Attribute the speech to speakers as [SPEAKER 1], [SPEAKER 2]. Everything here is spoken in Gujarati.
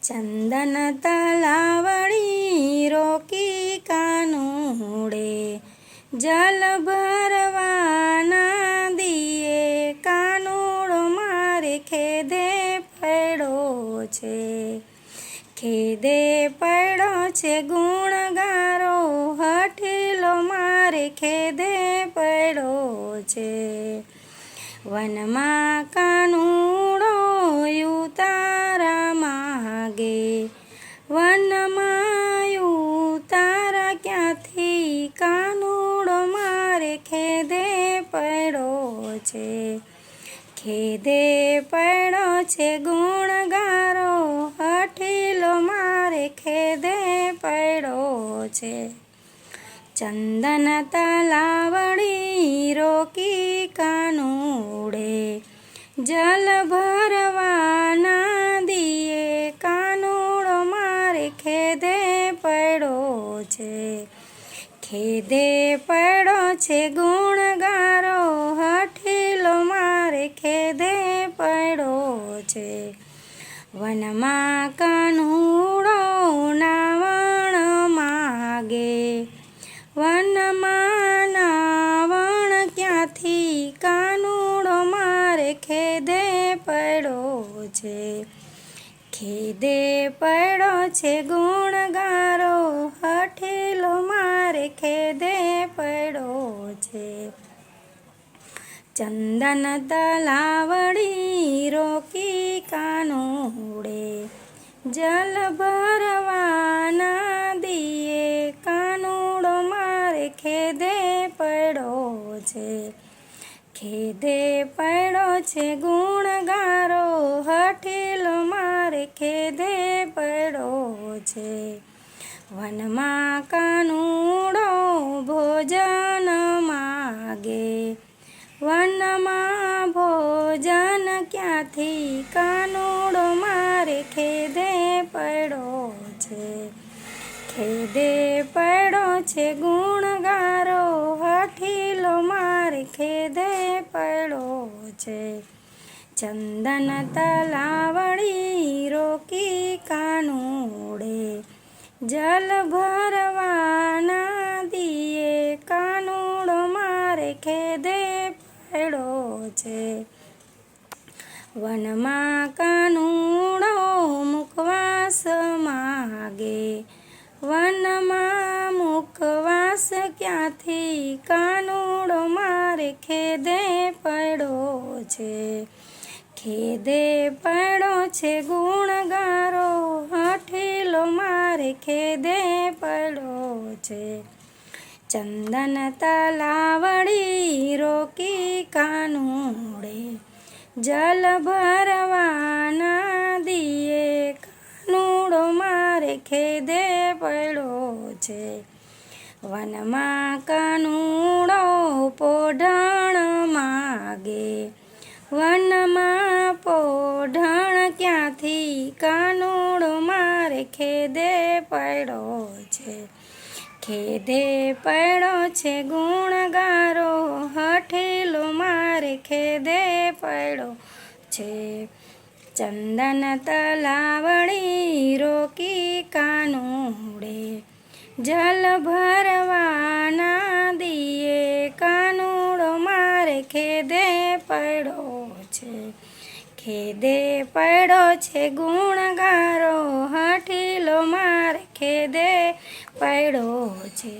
[SPEAKER 1] ચંદન તલાવડી રોકી કાનુડે, જલ ભરવાના દિયે કાનુડો મારે ખેદે પડ્યો છે. ખેદે પડ્યો છે ગુણગારો, હઠીલો મારે ખેદે પડ્યો છે. વનમાં કાનુડો ઉતારા માગે, વનમાં ઉતારા ક્યાંથી કાનુડો મારે ખેદે પડ્યો છે. ખેદે પડ્યો છે ગુણગારો, હઠીલો મારે ખેદે પડ્યો છે. ચંદન તલાવડી રોકી કાનુડે, જલ ભરવાના દિયે કાનુડો મારે ખેદે પડ્યો છે. ખેદે પડ્યો છે ગુણગારો, હઠીલો મારે ખેદે પડ્યો છે. વનમાં કાનુડો નાવણ માગે, વનમાં નાવણ ક્યાંથી કાનુડો મારે ખેદે પડ્યો છે. ખેદે પડ્યો છે ગુણગારો, હઠીલો મારે ખેદે પડ્યો છે. ચંદન તલાવડી રોકી કાનુડે, જલ ભરવાના દિયે કાનુડો મારે ખેદે પડ્યો છે. ખેદે પડ્યો છે ગુણગારો, હઠીલો મારે ખેદે પડ્યો છે. વનમાં કાનુડો ભોજન માગે, વનમાં ભોજન ક્યાંથી કાનુડો મારે ખેદે પડ્યો છે. ખેદે પડ્યો છે ગુણગારો, હઠીલો મારે ખેદે પડ્યો છે. ચંદન તલાવડી રોકી કાનુડે, જલ ભરવાના દિયે કાનુડો મારે ખેદે પડ્યો છે. વનમાં કાનુડો મુખવાસ માગે, વનમાં મુખવાસ ક્યાંથી કાનુડો મારે ખેદે પડ્યો છે. ખેદે પડ્યો છે ગુણગારો, હઠીલો મારે ખેદે પડ્યો છે. ચંદન તલાવડી રોકી કાનુડે, જલ ભરવાના દિયે કાનુડો મારે ખેદે પડ્યો છે. વનમાં કાનુડો પોઢણ માગે, વનમાં પોઢણ ક્યાંથી કાનુડો મારે ખેદે પડ્યો છે. ખેદે પડ્યો છે ગુણગારો, હઠીલો મારે ખેદે પડ્યો છે. ચંદન તલાવડી રોકી કાનુડે, જલ ભરવાના દિયે કાનુડો મારે ખેદે પડ્યો છે. ખેદે પડ્યો છે ગુણગારો, હઠીલો મારે ખેદે પડ્યો છે.